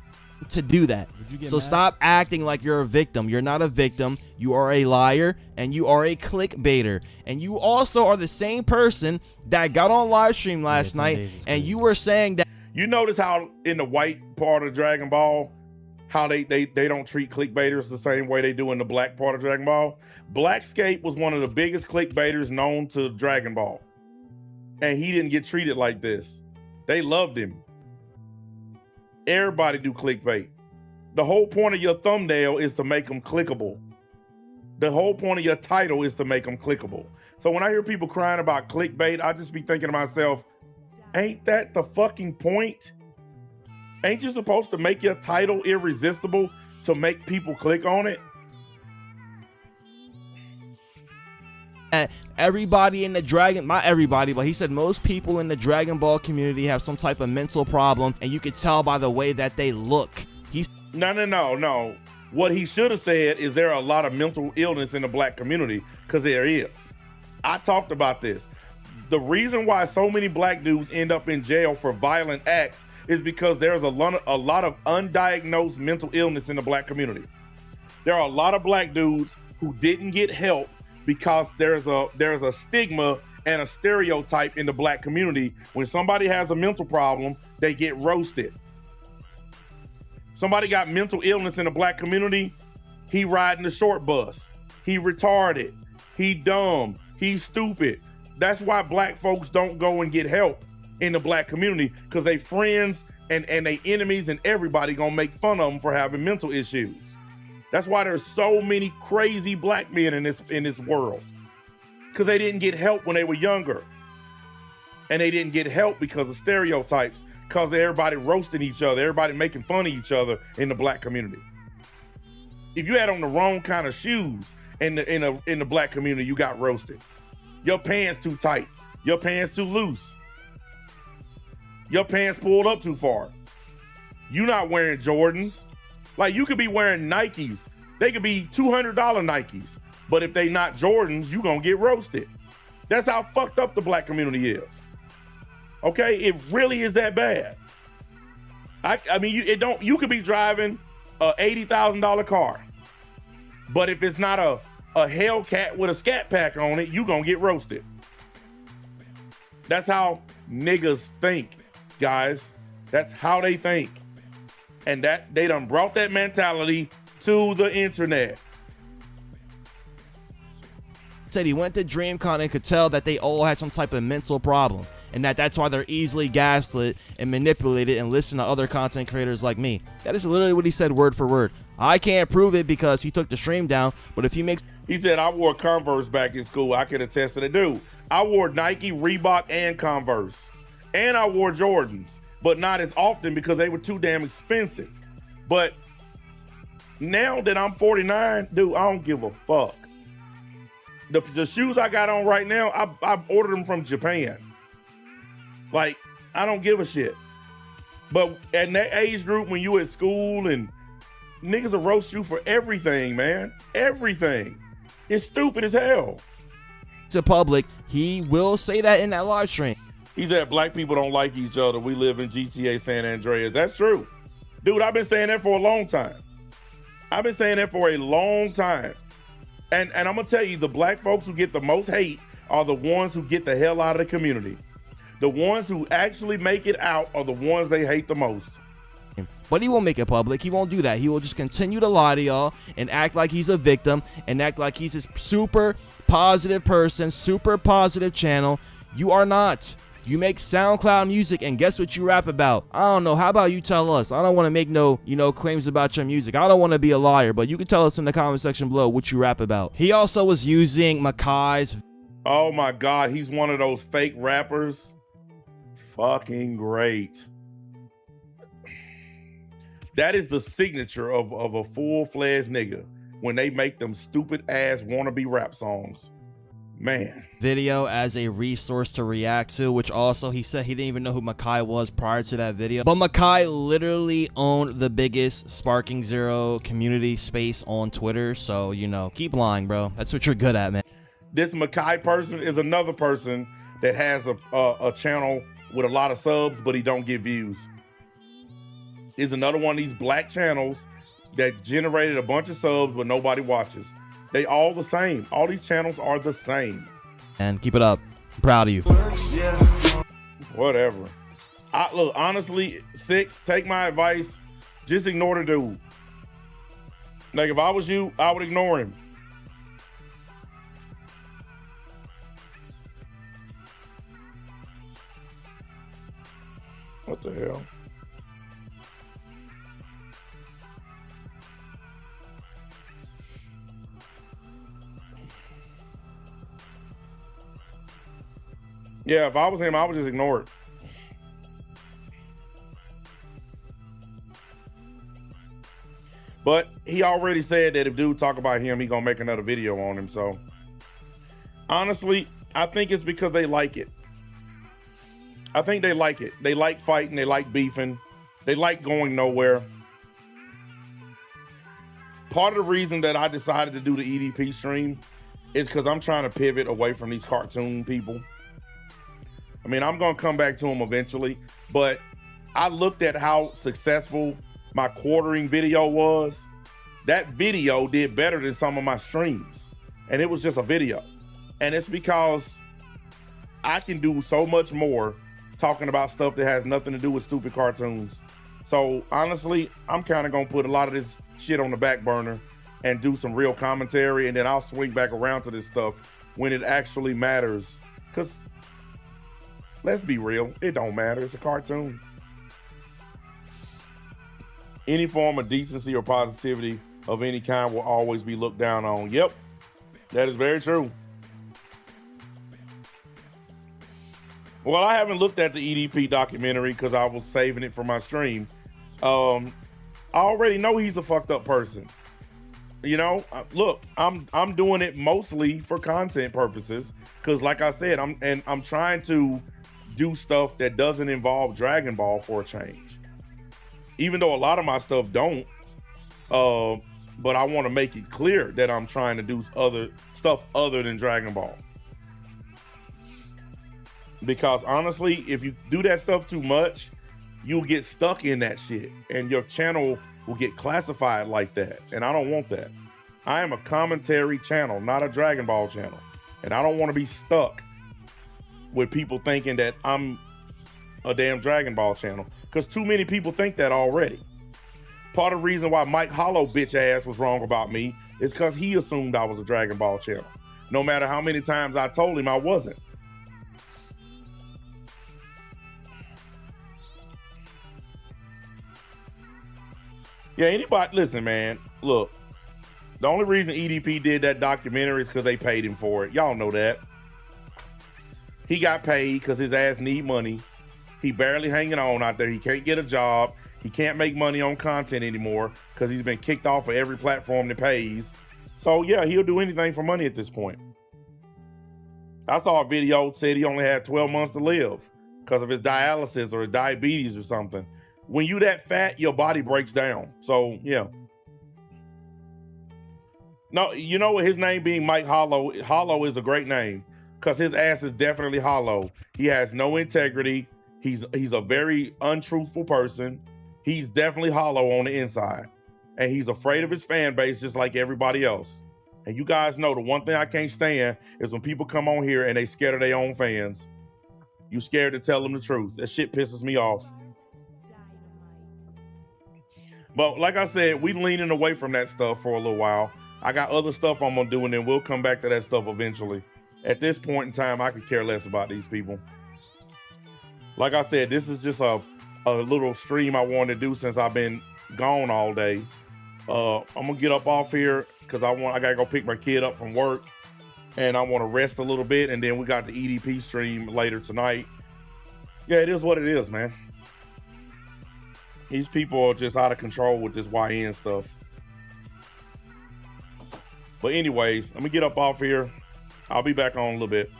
To do that. So stop acting like you're a victim. You're not a victim. You are a liar, and you are a clickbaiter. And you also are the same person that got on live stream last night, and you were saying that. You notice how in the white part of Dragon Ball, how they don't treat clickbaiters the same way they do in the black part of Dragon Ball? Blackscape was one of the biggest clickbaiters known to Dragon Ball. And he didn't get treated like this. They loved him. Everybody do clickbait. The whole point of your thumbnail is to make them clickable. The whole point of your title is to make them clickable. So when I hear people crying about clickbait, I just be thinking to myself, ain't that the fucking point? Ain't you supposed to make your title irresistible to make people click on it? Everybody in the Dragon, not everybody, but he said most people in the Dragon Ball community have some type of mental problem, and you could tell by the way that they look. No. What he should have said is there are a lot of mental illness in the black community, because there is. I talked about this. The reason why so many black dudes end up in jail for violent acts is because there's a lot of undiagnosed mental illness in the black community. There are a lot of black dudes who didn't get help because there's a stigma and a stereotype in the black community. When somebody has a mental problem, they get roasted. Somebody got mental illness in the black community, he riding the short bus. He retarded. He dumb. He's stupid. That's why black folks don't go and get help in the black community, because they friends and they enemies and everybody gonna make fun of them for having mental issues. That's why there's so many crazy black men in this world, because they didn't get help when they were younger. And they didn't get help because of stereotypes, because of everybody roasting each other, everybody making fun of each other in the black community. If you had on the wrong kind of shoes in the black community, you got roasted. Your pants too tight. Your pants too loose. Your pants pulled up too far. You not wearing Jordans. Like, you could be wearing Nikes. They could be $200 Nikes. But if they not Jordans, you gonna get roasted. That's how fucked up the black community is. Okay, it really is that bad. I mean, you could be driving a $80,000 car, but if it's not a Hellcat with a scat pack on it, you gonna get roasted. That's how niggas think, guys. That's how they think. And that they done brought that mentality to the internet. Said he went to DreamCon and could tell that they all had some type of mental problem, and that's why they're easily gaslit and manipulated and listen to other content creators like me. That is literally what he said word for word. I can't prove it because he took the stream down, but if he makes... He said, I wore Converse back in school. I can attest to the dude. I wore Nike, Reebok, and Converse. And I wore Jordans, but not as often because they were too damn expensive. But now that I'm 49, dude, I don't give a fuck. The shoes I got on right now, I ordered them from Japan. Like, I don't give a shit. But at that age group, when you at school, and niggas will roast you for everything, man. Everything. It's stupid as hell. To public, he will say that in that live stream. He said black people don't like each other. We live in GTA San Andreas. That's true. Dude, I've been saying that for a long time. I've been saying that for a long time. And I'm gonna tell you, the black folks who get the most hate are the ones who get the hell out of the community. The ones who actually make it out are the ones they hate the most. But he won't make it public. He won't do that. He will just continue to lie to y'all and act like he's a victim and act like he's this super positive person, super positive channel. You are not. You make SoundCloud music, and guess what you rap about? I don't know. How about you tell us? I don't want to make no, claims about your music. I don't want to be a liar, but you can tell us in the comment section below what you rap about. He also was using Makai's. Oh my God, he's one of those fake rappers. Fucking great. That is the signature of a full-fledged nigga, when they make them stupid ass wannabe rap songs. Man. Video as a resource to react to, which also he said he didn't even know who Makai was prior to that video. But Makai literally owned the biggest Sparking Zero community space on Twitter. So, keep lying, bro. That's what you're good at, man. This Makai person is another person that has a channel with a lot of subs, but he don't get views. Is another one of these black channels that generated a bunch of subs, but nobody watches. They all the same. All these channels are the same. And keep it up. I'm proud of you. Yeah. Whatever. Look, honestly, Six, take my advice. Just ignore the dude. Like, if I was you, I would ignore him. What the hell? Yeah, if I was him, I would just ignore it. But he already said that if dude talk about him, he gonna make another video on him. So honestly, I think it's because they like it. I think they like it. They like fighting. They like beefing. They like going nowhere. Part of the reason that I decided to do the EDP stream is because I'm trying to pivot away from these cartoon people. I mean, I'm gonna come back to him eventually, but I looked at how successful my quartering video was. That video did better than some of my streams, and it was just a video. And it's because I can do so much more talking about stuff that has nothing to do with stupid cartoons. So honestly, I'm kind of gonna put a lot of this shit on the back burner and do some real commentary, and then I'll swing back around to this stuff when it actually matters. Because let's be real, it don't matter. It's a cartoon. Any form of decency or positivity of any kind will always be looked down on. Yep, that is very true. Well, I haven't looked at the EDP documentary because I was saving it for my stream. I already know he's a fucked up person. You know, look, I'm doing it mostly for content purposes because, like I said, I'm trying to do stuff that doesn't involve Dragon Ball for a change. Even though a lot of my stuff don't, but I want to make it clear that I'm trying to do other stuff other than Dragon Ball. Because honestly, if you do that stuff too much, you'll get stuck in that shit and your channel will get classified like that. And I don't want that. I am a commentary channel, not a Dragon Ball channel. And I don't want to be stuck with people thinking that I'm a damn Dragon Ball channel, because too many people think that already. Part of the reason why Mike Hollow bitch ass was wrong about me is because he assumed I was a Dragon Ball channel, no matter how many times I told him I wasn't. Yeah, anybody, listen, man, look, the only reason EDP did that documentary is because they paid him for it. Y'all know that. He got paid because his ass need money. He barely hanging on out there. He can't get a job. He can't make money on content anymore because he's been kicked off of every platform that pays. So yeah, he'll do anything for money at this point. I saw a video said he only had 12 months to live because of his dialysis or diabetes or something. When you that fat, your body breaks down. So yeah. No, you know what, his name being Mike Hollow, Hollow is a great name because his ass is definitely hollow. He has no integrity. He's a very untruthful person. He's definitely hollow on the inside. And he's afraid of his fan base just like everybody else. And you guys know the one thing I can't stand is when people come on here and they scared of their own fans. You scared to tell them the truth. That shit pisses me off. But like I said, we leaning away from that stuff for a little while. I got other stuff I'm gonna do, and then we'll come back to that stuff eventually. At this point in time, I could care less about these people. Like I said, this is just a little stream I wanted to do since I've been gone all day. I'm gonna get up off here because I gotta go pick my kid up from work, and I want to rest a little bit, and then we got the EDP stream later tonight. Yeah, it is what it is, man. These people are just out of control with this YN stuff. But anyways, let me get up off here. I'll be back on in a little bit.